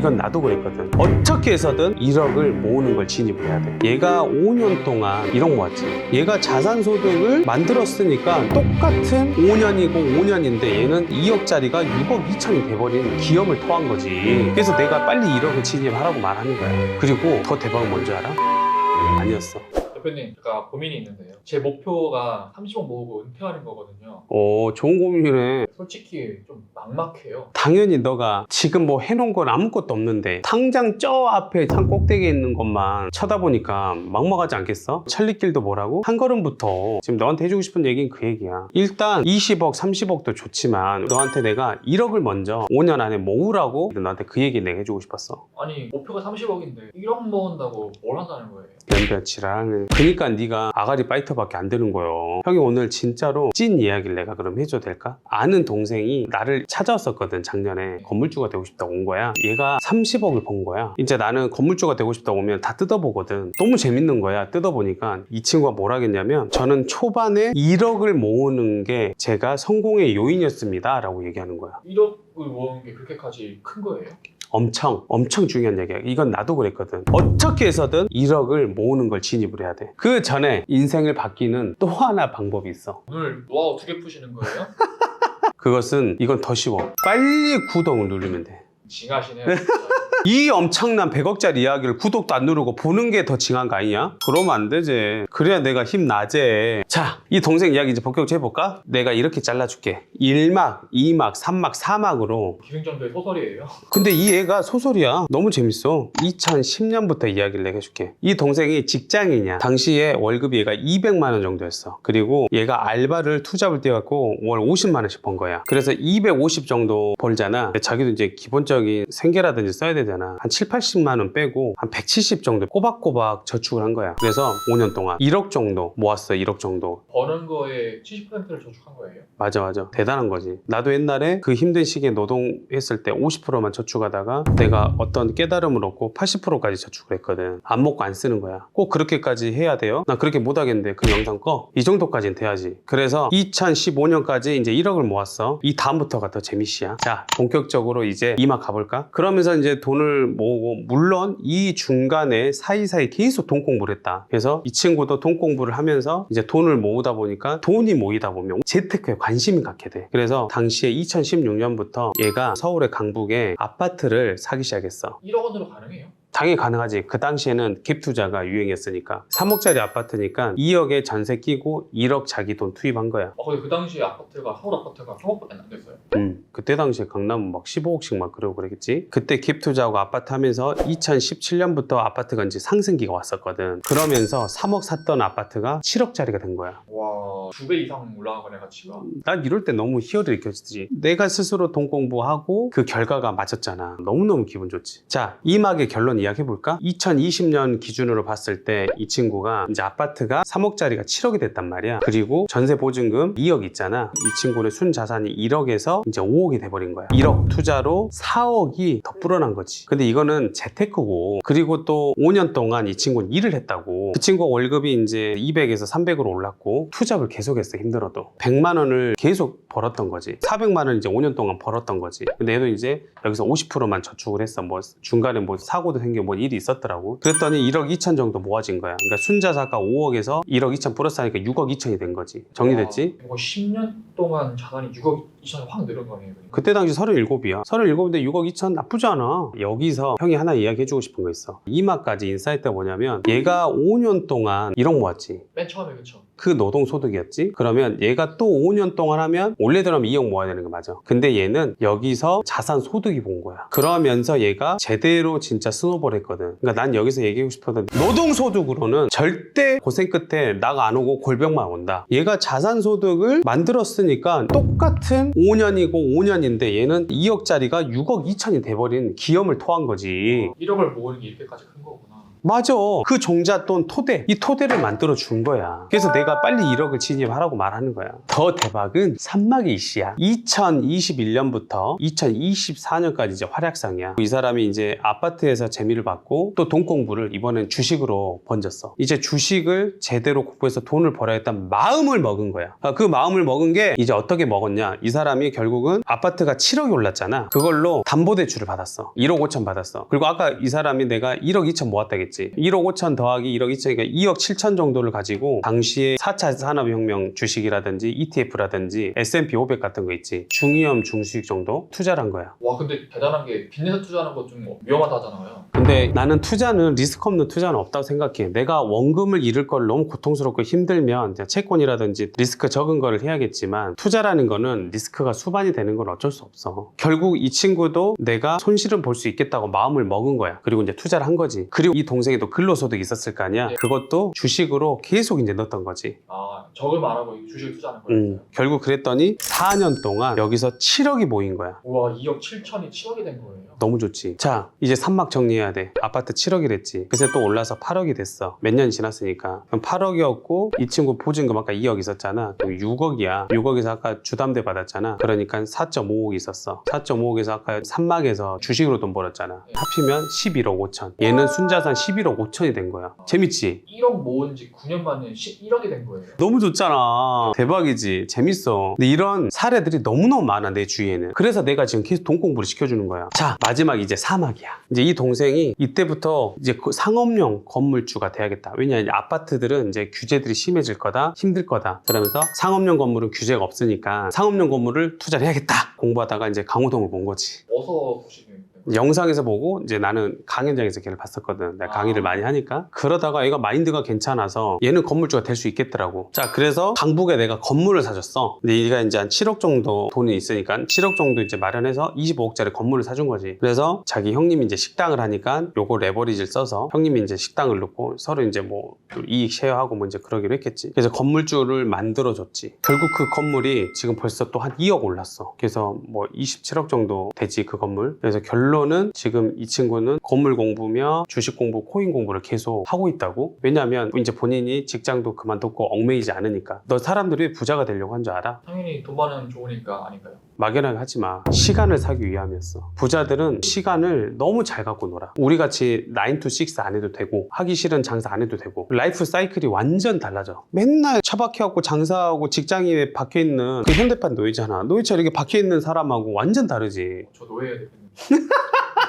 이건 나도 그랬거든. 어떻게 해서든 1억을 모으는 걸 진입을 해야 돼. 얘가 5년 동안 1억 모았지. 얘가 자산소득을 만들었으니까 똑같은 5년이고 5년인데 얘는 2억짜리가 6억 2천이 돼버린 기염을 토한 거지. 그래서 내가 빨리 1억을 진입하라고 말하는 거야. 그리고 더 대박은 뭔지 알아? 아니었어. 대표님, 제가 고민이 있는데요. 제 목표가 30억 모으고 은퇴하는 거거든요. 오, 좋은 고민이네. 솔직히 좀 막막해요. 당연히 너가 지금 뭐 해놓은 건 아무것도 없는데 당장 저 앞에 산 꼭대기에 있는 것만 쳐다보니까 막막하지 않겠어? 천리길도 뭐라고? 한 걸음부터 지금 너한테 해주고 싶은 얘기는 그 얘기야. 일단 20억, 30억도 좋지만 너한테 내가 1억을 먼저 5년 안에 모으라고 너한테 그 얘기 내가 해주고 싶었어. 아니, 목표가 30억인데 1억 모은다고 뭘 한다는 거예요? 연변치랑 그러니까 네가 아가리 파이터밖에 안 되는 거요. 형이 오늘 진짜로 찐 이야기를 내가 그럼 해줘도 될까? 아는 동생이 나를 찾아왔었거든. 작년에 건물주가 되고 싶다고 온 거야. 얘가 30억을 번 거야. 이제 나는 건물주가 되고 싶다고 오면 다 뜯어보거든. 너무 재밌는 거야. 뜯어보니까 이 친구가 뭘 하겠냐면 저는 초반에 1억을 모으는 게 제가 성공의 요인이었습니다 라고 얘기하는 거야. 1억을 모으는 게 그렇게까지 큰 거예요? 엄청 중요한 얘기야. 이건 나도 그랬거든. 어떻게 해서든 1억을 모으는 걸 진입을 해야 돼. 그 전에 인생을 바뀌는 또 하나 방법이 있어. 오늘 노하우 2개 푸시는 거예요? 그것은 이건 더 쉬워. 빨리 구독을 누르면 돼. 징하시네요. 이 엄청난 100억짜리 이야기를 구독도 안 누르고 보는 게 더 징한 거 아니냐? 그러면 안 되지. 그래야 내가 힘나지. 자, 이 동생 이야기 이제 본격적으로 해볼까? 내가 이렇게 잘라줄게. 1막, 2막, 3막, 4막으로. 기승전도의 소설이에요. 근데 이 애가 소설이야. 너무 재밌어. 2010년부터 이야기를 내가 해줄게. 이 동생이 직장인이야. 당시에 월급이 얘가 200만 원 정도였어. 그리고 얘가 알바를 투잡을 떼갖고 월 50만 원씩 번 거야. 그래서 250 정도 벌잖아. 자기도 이제 기본적인 생계라든지 써야 되잖아. 한 7, 80만 원 빼고 한 170 정도 꼬박꼬박 저축을 한 거야. 그래서 5년 동안 1억 정도 모았어. 1억 정도. 버는 거에 70%를 저축한 거예요? 맞아. 대단한 거지. 나도 옛날에 그 힘든 시기에 노동했을 때 50%만 저축하다가 내가 어떤 깨달음을 얻고 80%까지 저축을 했거든. 안 먹고 안 쓰는 거야. 꼭 그렇게까지 해야 돼요? 난 그렇게 못 하겠는데 그 영상 꺼. 이 정도까지는 돼야지. 그래서 2015년까지 이제 1억을 모았어. 이 다음부터가 더 재미씨야. 자, 본격적으로 이제 이막 가볼까? 그러면서 이제 돈을 모으고, 물론 이 중간에 사이사이 계속 돈 공부를 했다. 그래서 이 친구도 돈 공부를 하면서 이제 돈을 모으다 보니까 돈이 모이다 보면 재테크에 관심이 갖게 돼. 그래서 당시에 2016년부터 얘가 서울의 강북에 아파트를 사기 시작했어. 1억 원으로 가능해요? 당연히 가능하지. 그 당시에는 갭 투자가 유행했으니까. 3억짜리 아파트니까 2억에 전세 끼고 1억 자기 돈 투입한 거야. 근데 그 당시에 아파트가, 서울 아파트가 3억밖에 안 됐어요? 그때 당시에 강남은 막 15억씩 막 그러고 그랬겠지. 그때 갭 투자하고 아파트 하면서 2017년부터 아파트가 이제 상승기가 왔었거든. 그러면서 3억 샀던 아파트가 7억짜리가 된 거야. 와, 2배 이상 올라간 거네, 가치가. 난 이럴 때 너무 희열이 느껴지지. 내가 스스로 돈 공부하고 그 결과가 맞았잖아. 너무너무 기분 좋지. 자, 이 막의 결론 이야기해볼까? 2020년 기준으로 봤을 때 이 친구가 이제 아파트가 3억짜리가 7억이 됐단 말이야. 그리고 전세 보증금 2억 있잖아. 이 친구는 순자산이 1억에서 이제 5억이 돼버린 거야. 1억 투자로 4억이 더 불어난 거지. 근데 이거는 재테크고, 그리고 또 5년 동안 이 친구는 일을 했다고. 그 친구 월급이 이제 200에서 300으로 올랐고 투잡을 계속했어. 힘들어도 100만 원을 계속 벌었던 거지. 400만 원 이제 5년 동안 벌었던 거지. 근데 얘도 이제 여기서 50%만 저축을 했어. 뭐 중간에 뭐 사고도 생겨 뭐 일이 있었더라고. 그랬더니 1억 2천 정도 모아진 거야. 그러니까 순자사가 5억에서 1억 2천 플러스 하니까 6억 2천이 된 거지. 정리됐지? 이거 10년 동안 자산이 6억 2천이 확 늘은 거네요. 그러니까. 그때 당시 37이야. 37인데 6억 2천 나쁘지 않아. 여기서 형이 하나 이야기해주고 싶은 거 있어. 이마까지 인사이트가 뭐냐면 얘가 5년 동안 1억 모았지. 맨 처음에 그쵸? 그 노동소득이었지. 그러면 얘가 또 5년 동안 하면 원래 들어가면 2억 모아야 되는 거 맞아. 근데 얘는 여기서 자산 소득이 본 거야. 그러면서 얘가 제대로 진짜 스노볼 했거든. 그러니까 난 여기서 얘기하고 싶었던, 노동소득으로는 절대 고생 끝에 나가 안 오고 골병만 온다. 얘가 자산 소득을 만들었으니까 똑같은 5년이고 5년인데 얘는 2억짜리가 6억 2천이 돼버린 기염을 토한 거지. 1억을 모으는 게 이렇게까지 큰 거구나. 맞아. 그 종잣돈 토대, 이 토대를 만들어 준 거야. 그래서 내가 빨리 1억을 진입하라고 말하는 거야. 더 대박은 산막의 이씨야. 2021년부터 2024년까지 이제 활약상이야. 이 사람이 이제 아파트에서 재미를 받고 또 돈 공부를 이번엔 주식으로 번졌어. 이제 주식을 제대로 공부해서 돈을 벌어야겠다는 마음을 먹은 거야. 그 마음을 먹은 게 이제 어떻게 먹었냐. 이 사람이 결국은 아파트가 7억이 올랐잖아. 그걸로 담보대출을 받았어. 1억 5천 받았어. 그리고 아까 이 사람이 내가 1억 2천 모았다겠지. 1억 5천 더하기 1억 2천이니까 2억 7천 정도를 가지고 당시에 4차 산업혁명 주식이라든지 ETF라든지 S&P 500 같은 거 있지. 중위험 중수익 정도 투자를 한 거야. 와 근데 대단한 게 빚내서 투자하는 거 좀 위험하다 하잖아요. 근데 나는 투자는 리스크 없는 투자는 없다고 생각해. 내가 원금을 잃을 걸 너무 고통스럽고 힘들면 이제 채권이라든지 리스크 적은 거를 해야겠지만 투자라는 거는 리스크가 수반이 되는 건 어쩔 수 없어. 결국 이 친구도 내가 손실은 볼 수 있겠다고 마음을 먹은 거야. 그리고 이제 투자를 한 거지. 그리고 이 동생이 또 근로소득이 있었을 거 아니야. 네. 그것도 주식으로 계속 이제 넣었던 거지. 아 적금 안 하고 주식을 투자하는 거예요. 결국 그랬더니 4년 동안 여기서 7억이 모인 거야. 우와 2억 7천이 7억이 된 거예요. 너무 좋지. 자, 이제 산막 정리해야 돼. 아파트 7억이랬지. 그래서 또 올라서 8억이 됐어. 몇 년 지났으니까. 그럼 8억이었고 이 친구 보증금 아까 2억 있었잖아. 그럼 6억이야. 6억에서 아까 주담대 받았잖아. 그러니까 4.5억 있었어. 4.5억에서 아까 산막에서 주식으로 돈 벌었잖아. 합치면 11억 5천. 얘는 순자산 11억 5천이 된 거야. 재밌지? 1억 모은 지 9년 만에 11억이 된 거예요. 너무 좋잖아. 대박이지. 재밌어. 근데 이런 사례들이 너무너무 많아, 내 주위에는. 그래서 내가 지금 계속 돈 공부를 시켜주는 거야. 자, 마지막 이제 사막이야. 이제 이 동생이 이때부터 이제 그 상업용 건물주가 돼야겠다. 왜냐하면 아파트들은 이제 규제들이 심해질 거다, 힘들 거다. 그러면서 상업용 건물은 규제가 없으니까 상업용 건물을 투자를 해야겠다. 공부하다가 이제 강호동을 본 거지. 어서 보시면 영상에서 보고 이제 나는 강연장에서 걔를 봤었거든. 내가 강의를 많이 하니까. 그러다가 얘가 마인드가 괜찮아서 얘는 건물주가 될 수 있겠더라고. 자, 그래서 강북에 내가 건물을 사줬어. 근데 얘가 이제 한 7억 정도 돈이 있으니까 7억 정도 이제 마련해서 25억짜리 건물을 사준 거지. 그래서 자기 형님이 이제 식당을 하니까 요거 레버리지를 써서 형님이 이제 식당을 넣고 서로 이제 뭐 이익 쉐어하고 뭐 이제 그러기로 했겠지. 그래서 건물주를 만들어줬지. 결국 그 건물이 지금 벌써 또 한 2억 올랐어. 그래서 뭐 27억 정도 되지 그 건물. 그래서 결론은 지금 이 친구는 건물 공부며 주식 공부, 코인 공부를 계속 하고 있다고. 왜냐하면 이제 본인이 직장도 그만뒀고 얽매이지 않으니까. 너 사람들이 왜 부자가 되려고 한 줄 알아? 당연히 돈 많으면 좋으니까 아닐까요? 막연하게 하지 마. 시간을 사기 위함이었어. 부자들은 시간을 너무 잘 갖고 놀아. 우리같이 9 to 6 안 해도 되고 하기 싫은 장사 안 해도 되고 라이프 사이클이 완전 달라져. 맨날 처박혀갖고 장사하고 직장에 박혀있는 그 현대판 노예잖아. 노예처럼 이렇게 박혀있는 사람하고 완전 다르지. 저 노예예요 대표님.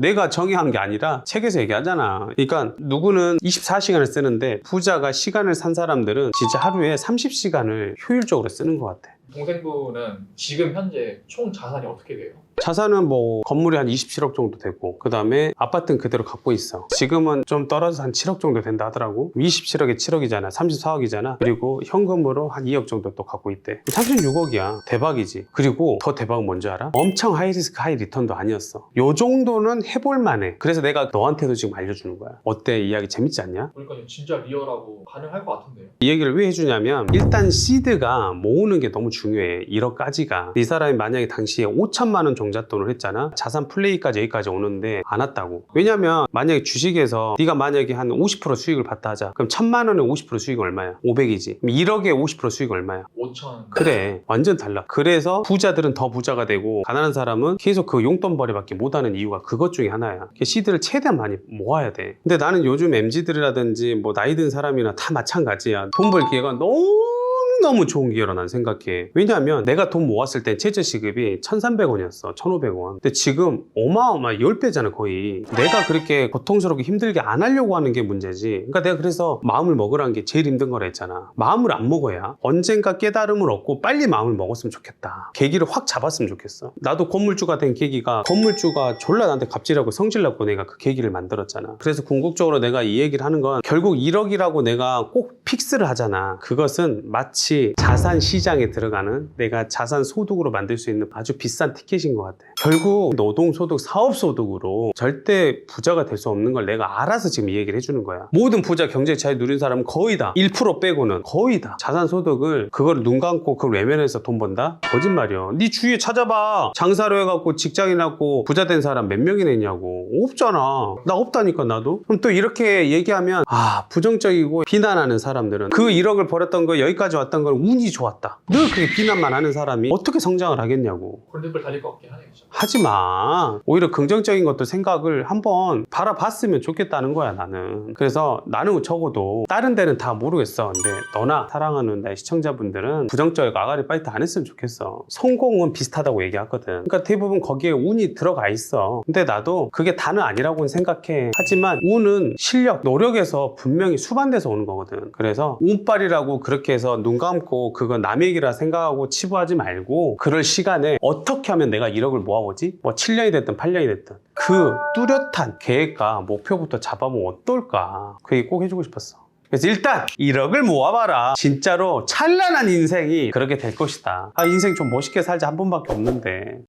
내가 정의한 게 아니라 책에서 얘기하잖아. 그러니까 누구는 24시간을 쓰는데 부자가 시간을 산 사람들은 진짜 하루에 30시간을 효율적으로 쓰는 것 같아. 동생분은 지금 현재 총 자산이 어떻게 돼요? 자산은 뭐 건물이 한 27억 정도 되고 그 다음에 아파트는 그대로 갖고 있어. 지금은 좀 떨어져서 한 7억 정도 된다 하더라고. 27억에 7억이잖아. 34억이잖아. 그리고 현금으로 한 2억 정도 또 갖고 있대. 36억이야. 대박이지. 그리고 더 대박은 뭔지 알아? 엄청 하이리스크 하이리턴도 아니었어. 요 정도는 해볼 만해. 그래서 내가 너한테도 지금 알려주는 거야. 어때? 이야기 재밌지 않냐? 그러니까 진짜 리얼하고 가능할 것 같은데요. 이 얘기를 왜 해주냐면 일단 시드가 모으는 게 너무 중요해. 1억까지가. 이 사람이 만약에 당시에 5천만 원 종잣돈을 했잖아. 자산 플레이까지 여기까지 오는데 안 왔다고. 왜냐면 만약에 주식에서 네가 만약에 한 50% 수익을 봤다 하자. 그럼 1,000만 원에 50% 수익이 얼마야? 500이지. 그럼 1억에 50% 수익이 얼마야? 5천. 그래. 완전 달라. 그래서 부자들은 더 부자가 되고 가난한 사람은 계속 그 용돈벌이밖에 못하는 이유가 그것 중에 하나야. 시드를 최대한 많이 모아야 돼. 근데 나는 요즘 MZ들이라든지 뭐 나이 든 사람이나 다 마찬가지야. 돈 벌 기회가 너무 좋은 기회라 난 생각해. 왜냐하면 내가 돈 모았을 때 최저시급이 1,300원이었어. 1,500원. 근데 지금 어마어마 10배잖아 거의. 내가 그렇게 고통스럽게 힘들게 안 하려고 하는 게 문제지. 그러니까 내가 그래서 마음을 먹으라는 게 제일 힘든 거라 했잖아. 마음을 안 먹어야 언젠가 깨달음을 얻고 빨리 마음을 먹었으면 좋겠다. 계기를 확 잡았으면 좋겠어. 나도 건물주가 된 계기가 건물주가 졸라 나한테 갑질하고 성질나고 내가 그 계기를 만들었잖아. 그래서 궁극적으로 내가 이 얘기를 하는 건 결국 1억이라고 내가 꼭 픽스를 하잖아. 그것은 마치 마치 자산 시장에 들어가는 내가 자산 소득으로 만들 수 있는 아주 비싼 티켓인 것 같아. 결국 노동소득, 사업소득으로 절대 부자가 될 수 없는 걸 내가 알아서 지금 이 얘기를 해주는 거야. 모든 부자 경제 차이 누린 사람은 거의 다 1% 빼고는 거의 다 자산소득을 그걸 눈 감고 그걸 외면해서 돈 번다? 거짓말이야. 네 주위에 찾아봐. 장사로 해갖고 직장인하고 부자 된 사람 몇 명이나 있냐고. 없잖아. 나 없다니까 나도. 그럼 또 이렇게 얘기하면 부정적이고 비난하는 사람들은 그 1억을 벌었던 거 여기까지 왔던 걸 운이 좋았다. 늘 그렇게 비난만 하는 사람이 어떻게 성장을 하겠냐고. 그런 댓글 달릴 것 같긴 하네요. 진짜. 하지마. 오히려 긍정적인 것도 생각을 한번 바라봤으면 좋겠다는 거야 나는. 그래서 나는 적어도 다른 데는 다 모르겠어. 근데 너나 사랑하는 나의 시청자분들은 부정적이고 아가리 파이트 안 했으면 좋겠어. 성공은 비슷하다고 얘기하거든. 그러니까 대부분 거기에 운이 들어가 있어. 근데 나도 그게 다는 아니라고는 생각해. 하지만 운은 실력, 노력에서 분명히 수반돼서 오는 거거든. 그래서 운빨이라고 그렇게 해서 눈 감고 그건 남의 얘기라 생각하고 치부하지 말고 그럴 시간에 어떻게 하면 내가 1억을 모아보지? 뭐 7년이 됐든 8년이 됐든 그 뚜렷한 계획과 목표부터 잡아보면 어떨까? 그 얘기 꼭 해주고 싶었어. 그래서 일단 1억을 모아봐라. 진짜로 찬란한 인생이 그렇게 될 것이다. 인생 좀 멋있게 살자 한 번밖에 없는데